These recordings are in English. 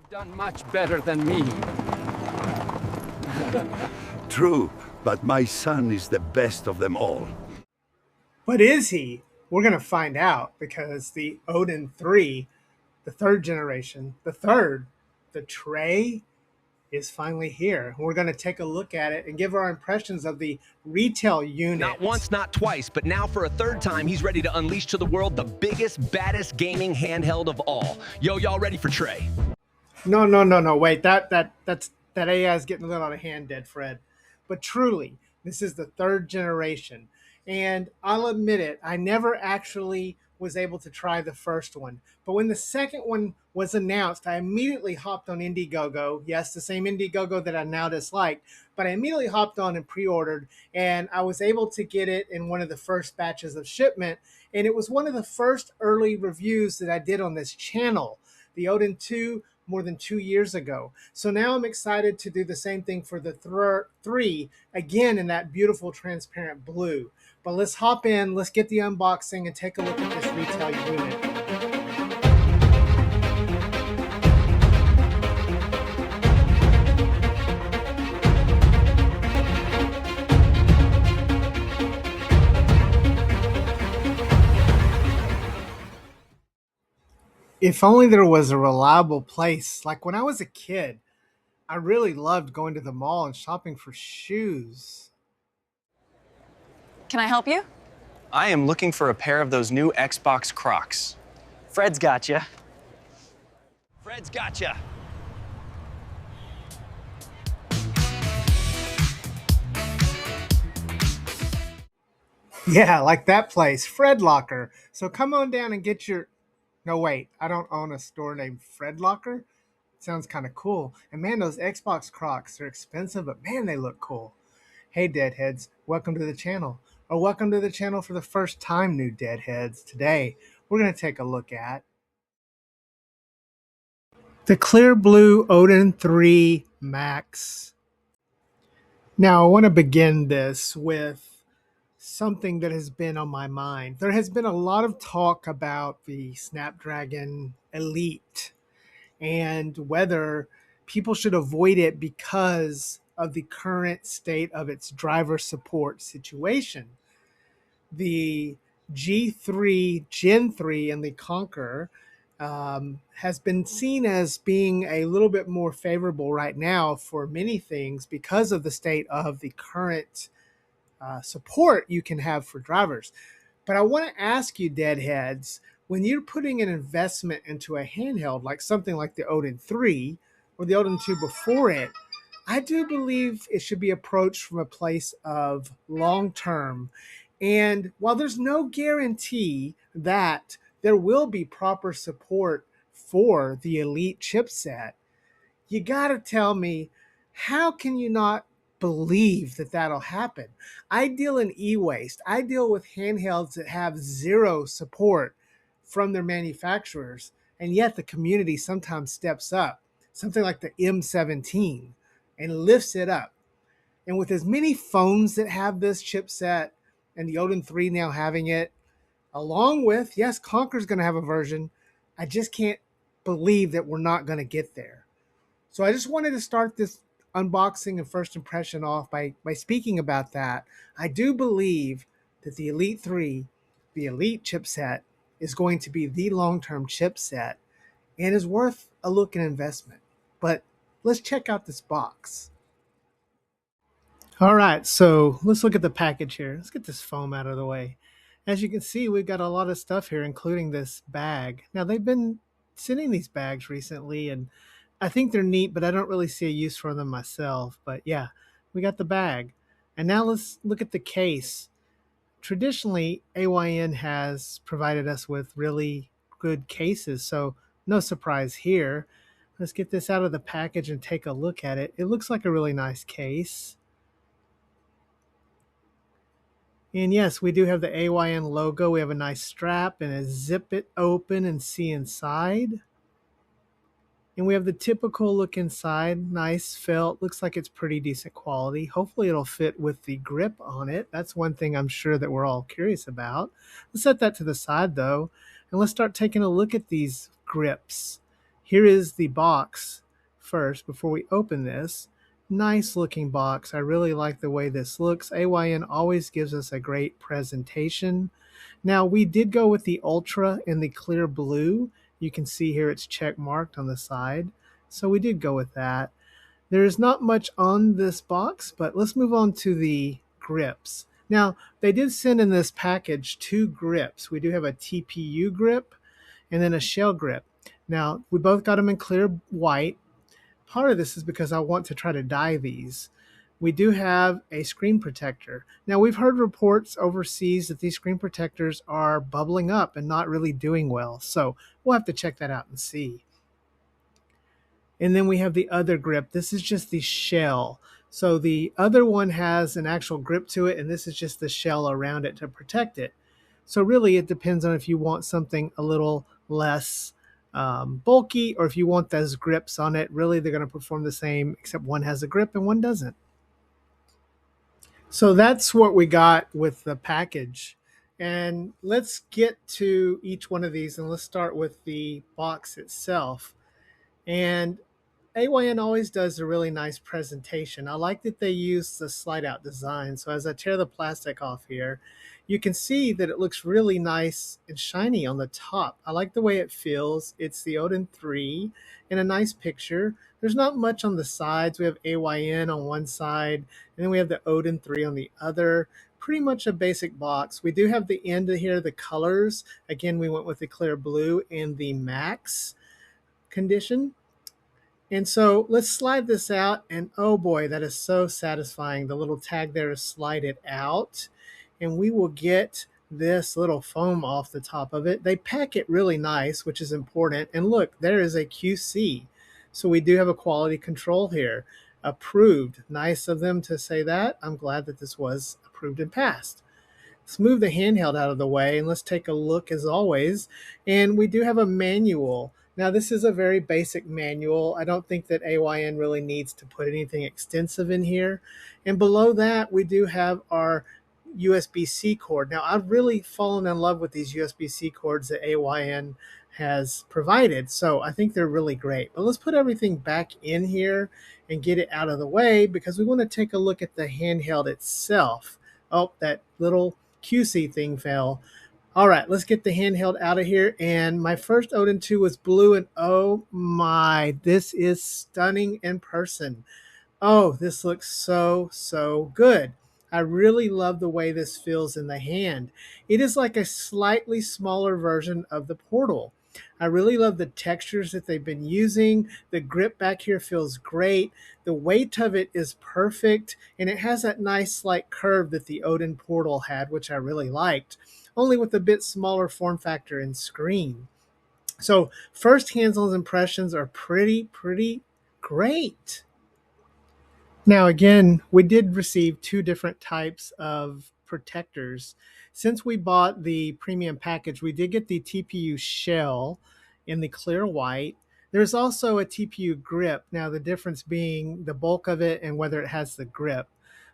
have done much better than me. True, but my son is the best of them all. But is he? We're going to find out because the Odin 3, the third generation, the Trey, is finally here. We're going to take a look at it and give our impressions of the retail unit. Not once, not twice, but now for a third time, he's ready to unleash to the world the biggest, baddest gaming handheld of all. Yo, y'all ready for Trey? No. Wait, that AI is getting a little out of hand, Deadfred. But truly, this is the third generation. And I'll admit it, I never actually was able to try the first one. But when the second one was announced, I immediately hopped on Indiegogo. Yes, the same Indiegogo that I now dislike. But I immediately hopped on and pre-ordered. And I was able to get it in one of the first batches of shipment. And it was one of the first early reviews that I did on this channel. The Odin 2 more than 2 years ago. So now I'm excited to do the same thing for the 3, again in that beautiful transparent blue. But let's hop in, let's get the unboxing and take a look at this retail unit. If only there was a reliable place. Like when I was a kid, I really loved going to the mall and shopping for shoes. Can I help you? I am looking for a pair of those new Xbox Crocs. Fred's got you. Fred's gotcha. Yeah, like that place, Fred Locker. So come on down and get your... No, wait, I don't own a store named Fred Locker. Sounds kind of cool. And man, those Xbox Crocs, they're expensive, but man, they look cool. Hey, Deadheads, welcome to the channel. Or welcome to the channel for the first time, new Deadheads. Today, we're going to take a look at the Clear Blue Odin 3 Max. Now, I want to begin this with something that has been on my mind. There has been a lot of talk about the Snapdragon Elite and whether people should avoid it because of the current state of its driver support situation. The G3 Gen 3 and the Conqueror has been seen as being a little bit more favorable right now for many things because of the state of the current support you can have for drivers. But I want to ask you, Deadheads, when you're putting an investment into a handheld, like something like the Odin 3 or the Odin 2 before it, I do believe it should be approached from a place of long-term. And while there's no guarantee that there will be proper support for the Elite chipset, you got to tell me, how can you not believe that that'll happen? I deal in e-waste. I deal with handhelds that have zero support from their manufacturers, and yet the community sometimes steps up. Something like the M17 and lifts it up. And with as many phones that have this chipset and the Odin 3 now having it, along with, yes, Conqueror's going to have a version, I just can't believe that we're not going to get there. So I just wanted to start this unboxing and first impression off by speaking about that. I do believe that the Elite 3, the Elite chipset, is going to be the long-term chipset and is worth a look and investment. But let's check out this box. All right, so let's look at the package here. Let's get this foam out of the way. As you can see, we've got a lot of stuff here, including this bag. Now, they've been sending these bags recently, and I think they're neat, but I don't really see a use for them myself. But yeah, we got the bag. And now let's look at the case. Traditionally, AYN has provided us with really good cases, so no surprise here. Let's get this out of the package and take a look at it. It looks like a really nice case. And yes, we do have the AYN logo. We have a nice strap and a zip it open and see inside. And we have the typical look inside. Nice felt. Looks like it's pretty decent quality. Hopefully it'll fit with the grip on it. That's one thing I'm sure that we're all curious about. Let's set that to the side though. And let's start taking a look at these grips. Here is the box first before we open this. Nice looking box. I really like the way this looks. AYN always gives us a great presentation. Now, we did go with the Ultra in the clear blue. You can see here it's check marked on the side. So we did go with that. There is not much on this box, but let's move on to the grips. Now, they did send in this package 2 grips. We do have a TPU grip and then a shell grip. Now, we both got them in clear white. Part of this is because I want to try to dye these. We do have a screen protector. Now, we've heard reports overseas that these screen protectors are bubbling up and not really doing well. So we'll have to check that out and see. And then we have the other grip. This is just the shell. So the other one has an actual grip to it, and this is just the shell around it to protect it. So really, it depends on if you want something a little less bulky, or if you want those grips on it. Really, they're going to perform the same, except one has a grip and one doesn't. So that's what we got with the package. And let's get to each one of these, and let's start with the box itself. And AYN always does a really nice presentation. I like that they use the slide out design. So as I tear the plastic off here, you can see that it looks really nice and shiny on the top. I like the way it feels. It's the Odin 3 in a nice picture. There's not much on the sides. We have AYN on one side, and then we have the Odin 3 on the other. Pretty much a basic box. We do have the end of here, the colors. Again, we went with the clear blue and the max condition. And so let's slide this out, and oh boy, that is so satisfying. The little tag there is slide it out, and we will get this little foam off the top of it. They pack it really nice, which is important. And look, there is a QC. So we do have a quality control here. Approved. Nice of them to say that. I'm glad that this was approved and passed. Let's move the handheld out of the way, and let's take a look as always. And we do have a manual. Now, this is a very basic manual. I don't think that AYN really needs to put anything extensive in here. And below that, we do have our USB-C cord. Now, I've really fallen in love with these USB-C cords that AYN has provided, so I think they're really great. But let's put everything back in here and get it out of the way, because we want to take a look at the handheld itself. Oh, that little QC thing fell. All right, let's get the handheld out of here. And my first Odin 2 was blue, and oh my, this is stunning in person. Oh, this looks so, so good. I really love the way this feels in the hand. It is like a slightly smaller version of the Portal. I really love the textures that they've been using. The grip back here feels great. The weight of it is perfect, and it has that nice slight curve that the Odin Portal had, which I really liked, only with a bit smaller form factor and screen. So first hands-on impressions are pretty great. Now, again, we did receive 2 different types of protectors. Since we bought the premium package, we did get the TPU shell in the clear white. There's also a TPU grip. Now, the difference being the bulk of it and whether it has the grip.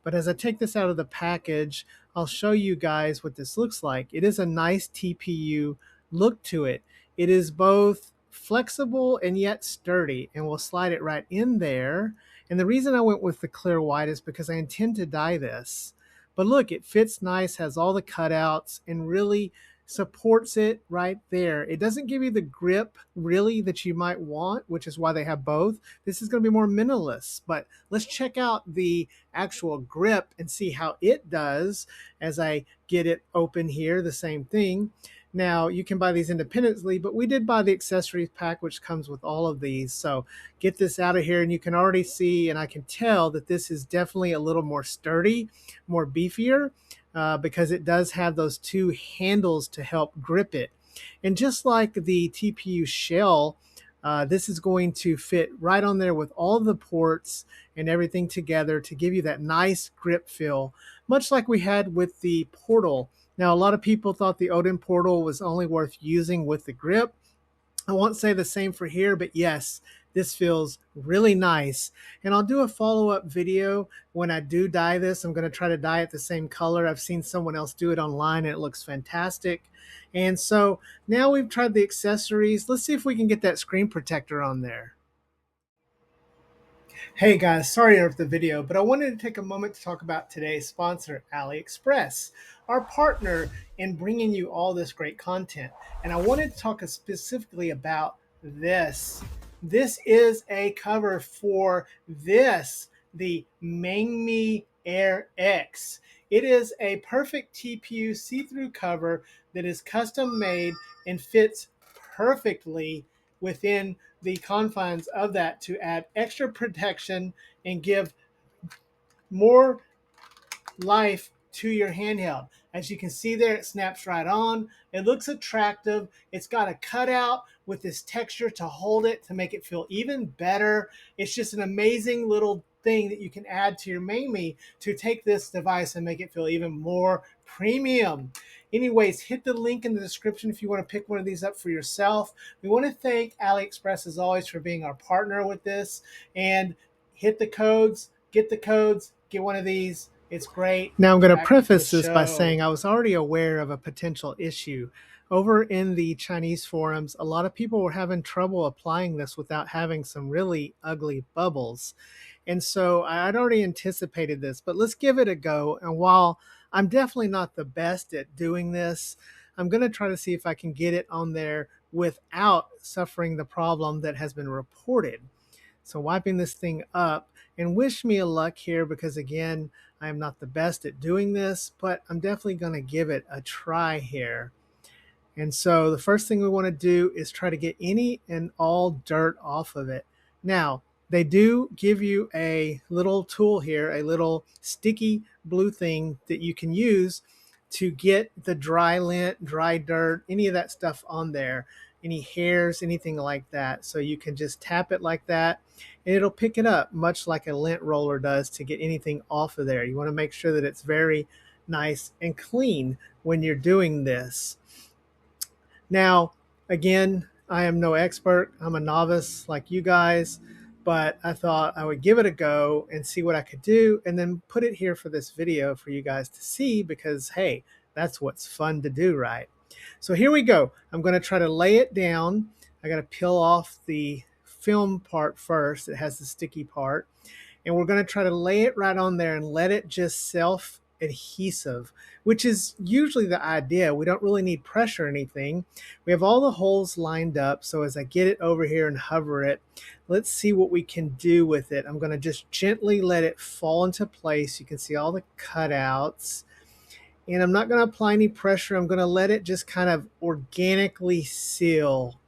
But as I take this out of the package, I'll show you guys what this looks like. It is a nice TPU look to it. It is both flexible and yet sturdy, and we'll slide it right in there. And the reason I went with the clear white is because I intend to dye this. But look, it fits nice, has all the cutouts, and really supports it right there. It doesn't give you the grip really that you might want, which is why they have both. This is going to be more minimalist, but let's check out the actual grip and see how it does as I get it open here. The same thing. Now, you can buy these independently, but we did buy the accessories pack, which comes with all of these. So get this out of here, and you can already see, and I can tell that this is definitely a little more sturdy, more beefier, because it does have those 2 handles to help grip it. And just like the TPU shell, this is going to fit right on there with all the ports and everything together to give you that nice grip feel, much like we had with the Portal. Now, a lot of people thought the Odin Portal was only worth using with the grip. I won't say the same for here, but yes, This feels really nice. And I'll do a follow-up video when I do dye this. I'm going to try to dye it the same color. I've seen someone else do it online and it looks fantastic. And so now we've tried the accessories. Let's see if we can get that screen protector on there. Hey guys, sorry to interrupt the video, but I wanted to take a moment to talk about today's sponsor, AliExpress, our partner in bringing you all this great content. And I wanted to talk specifically about this. This is a cover for this, the Mangmi Air X. It is a perfect TPU see-through cover that is custom made and fits perfectly within the confines of that to add extra protection and give more life to your handheld. As you can see there, it snaps right on. It looks attractive. It's got a cutout with this texture to hold it to make it feel even better. It's just an amazing little thing that you can add to your Mangmi to take this device and make it feel even more premium. Anyways, hit the link in the description if you want to pick one of these up for yourself. We want to thank AliExpress as always for being our partner with this, and hit the codes, get one of these. It's great. Now I'm going to preface this by saying I was already aware of a potential issue. Over in the Chinese forums, a lot of people were having trouble applying this without having some really ugly bubbles. And so I'd already anticipated this, but let's give it a go. And while I'm definitely not the best at doing this, I'm going to try to see if I can get it on there without suffering the problem that has been reported. So wiping this thing up, and wish me a luck here because again, I am not the best at doing this, but I'm definitely going to give it a try here. And so the first thing we want to do is try to get any and all dirt off of it. Now, they do give you a little tool here, a little sticky blue thing that you can use to get the dry lint, dry dirt, any of that stuff on there, any hairs, anything like that. So you can just tap it like that and it'll pick it up much like a lint roller does to get anything off of there. You want to make sure that it's very nice and clean when you're doing this. Now, again, I am no expert. I'm a novice like you guys, but I thought I would give it a go and see what I could do and then put it here for this video for you guys to see because, hey, that's what's fun to do, right? So here we go. I'm going to try to lay it down. I got to peel off the film part first. It has the sticky part. And we're going to try to lay it right on there and let it just self-adhesive, which is usually the idea. We don't really need pressure or anything. We have all the holes lined up. So as I get it over here and hover it, let's see what we can do with it. I'm going to just gently let it fall into place. You can see all the cutouts. And I'm not going to apply any pressure. I'm going to let it just kind of organically seal.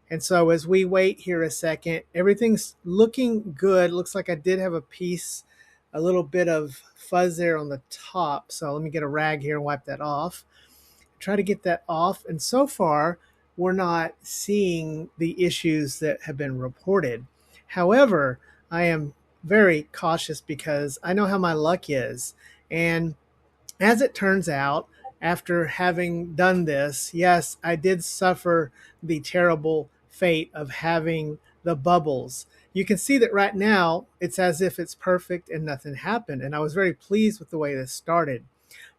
And so as we wait here a second, everything's looking good. Looks like I did have a little bit of fuzz there on the top. So let me get a rag here and wipe that off. Try to get that off. And so far, we're not seeing the issues that have been reported. However, I am very cautious because I know how my luck is. And as it turns out, after having done this, yes, I did suffer the terrible fate of having the bubbles. You can see that right now, it's as if it's perfect and nothing happened. And I was very pleased with the way this started.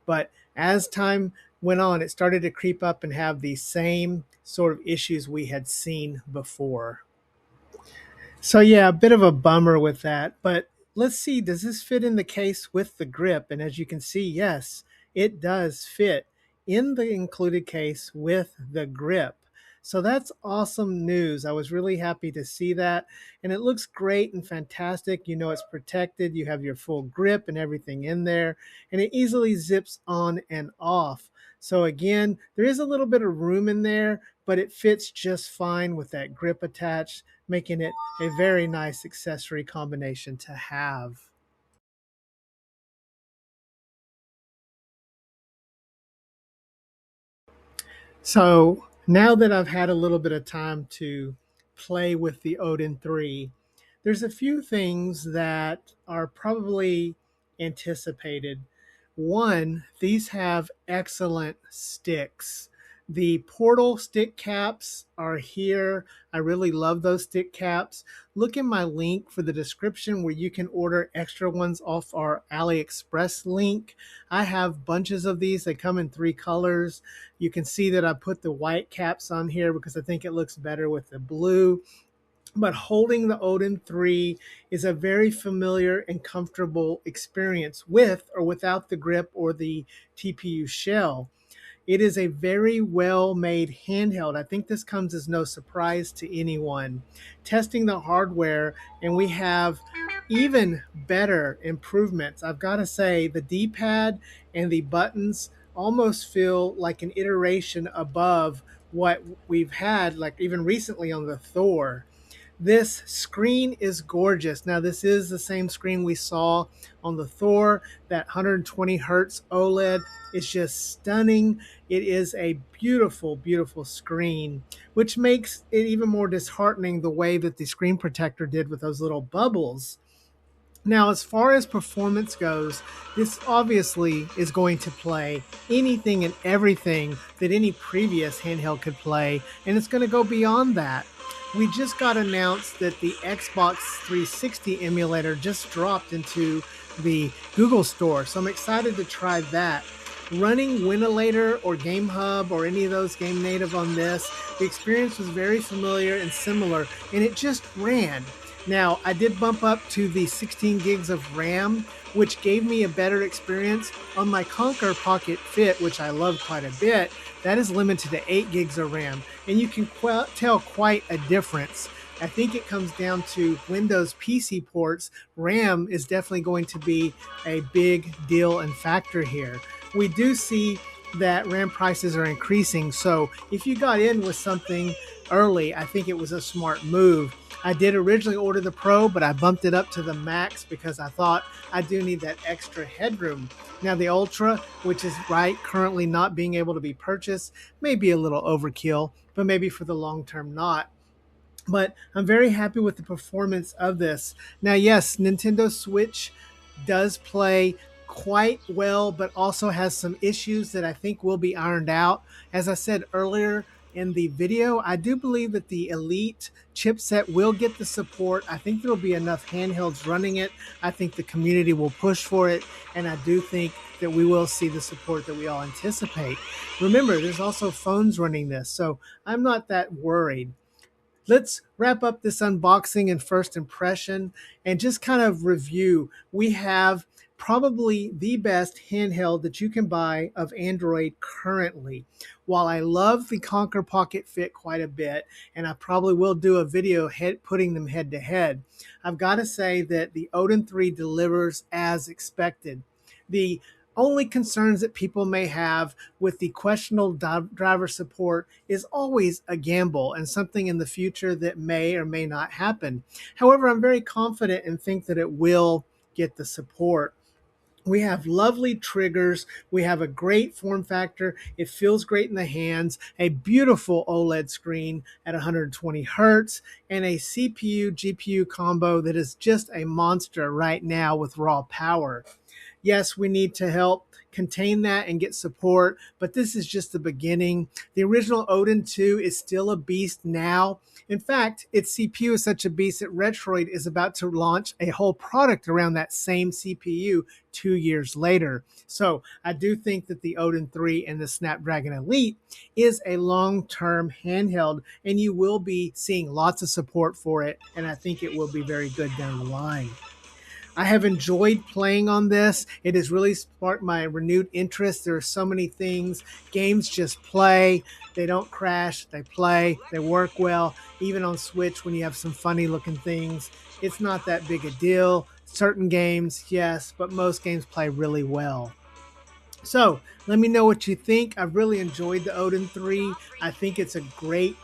But as time went on, it started to creep up and have the same sort of issues we had seen before. So yeah, a bit of a bummer with that, but let's see, does this fit in the case with the grip? And as you can see, yes, it does fit in the included case with the grip. So that's awesome news. I was really happy to see that. And it looks great and fantastic. You know, it's protected. You have your full grip and everything in there. And it easily zips on and off. So again, there is a little bit of room in there, but it fits just fine with that grip attached, making it a very nice accessory combination to have. So now that I've had a little bit of time to play with the Odin 3, there's a few things that are probably anticipated. One, these have excellent sticks. The Portal stick caps are here. I really love those stick caps. Look in my link for the description where you can order extra ones off our AliExpress link. I have bunches of these. They come in 3 colors. You can see that I put the white caps on here because I think it looks better with the blue. But holding the Odin 3 is a very familiar and comfortable experience with or without the grip or the TPU shell. It is a very well-made handheld. I think this comes as no surprise to anyone. Testing the hardware, and we have even better improvements. I've got to say, the D-pad and the buttons almost feel like an iteration above what we've had, like even recently on the Thor. This screen is gorgeous. Now, this is the same screen we saw on the Thor. That 120 hertz OLED is just stunning. It is a beautiful, beautiful screen, which makes it even more disheartening the way that the screen protector did with those little bubbles. Now, as far as performance goes, this obviously is going to play anything and everything that any previous handheld could play, and it's going to go beyond that. We just got announced that the Xbox 360 emulator just dropped into the Google Store, so I'm excited to try that. Running Winilator or Game Hub or any of those Game Native on this, the experience was very familiar and similar, and it just ran. Now, I did bump up to the 16 gigs of RAM, which gave me a better experience. On my Conquer Pocket Fit, which I love quite a bit, that is limited to 8 gigs of RAM, and you can tell quite a difference. I think it comes down to Windows PC ports. RAM is definitely going to be a big deal and factor here. We do see that RAM prices are increasing, so if you got in with something early, I think it was a smart move. I did originally order the Pro, but I bumped it up to the Max because I thought I do need that extra headroom. Now the Ultra, which is currently not being able to be purchased, may be a little overkill, but maybe for the long term not. But I'm very happy with the performance of this. Now, yes, Nintendo Switch does play quite well, but also has some issues that I think will be ironed out. As I said earlier in the video, I do believe that the Elite chipset will get the support. I think there will be enough handhelds running it. I think the community will push for it, and I do think that we will see the support that we all anticipate. Remember, there's also phones running this, so I'm not that worried. Let's wrap up this unboxing and first impression and just kind of review. We have probably the best handheld that you can buy of Android currently. While I love the Conquer Pocket Fit quite a bit, and I probably will do a video putting them head to head, I've got to say that the Odin 3 delivers as expected. The only concerns that people may have with the questionable driver support is always a gamble and something in the future that may or may not happen. However, I'm very confident and think that it will get the support. We have lovely triggers. We have a great form factor. It feels great in the hands. A beautiful OLED screen at 120 hertz and a CPU GPU combo that is just a monster right now with raw power. Yes, we need to help contain that and get support, but this is just the beginning. The original Odin 2 is still a beast now. In fact, its CPU is such a beast that Retroid is about to launch a whole product around that same CPU 2 years later. So I do think that the Odin 3 and the Snapdragon Elite is a long-term handheld, and you will be seeing lots of support for it, and I think it will be very good down the line. I have enjoyed playing on this. It has really sparked my renewed interest. There are so many things. Games just play. They don't crash. They play. They work well. Even on Switch, when you have some funny looking things, it's not that big a deal. Certain games, yes, but most games play really well. So let me know what you think. I've really enjoyed the Odin 3. I think it's a great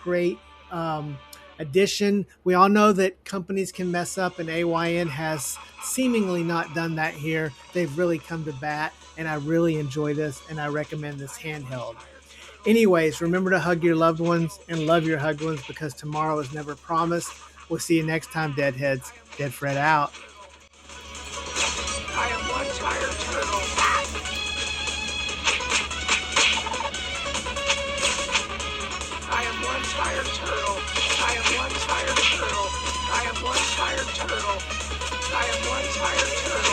addition. We all know that companies can mess up, and AYN has seemingly not done that here. They've really come to bat, and I really enjoy this, and I recommend this handheld. Anyways, remember to hug your loved ones and love your hugged ones, because tomorrow is never promised. We'll see you next time, Deadheads. Deadfred out. I am one tired turtle. turtle. I am one tired turtle.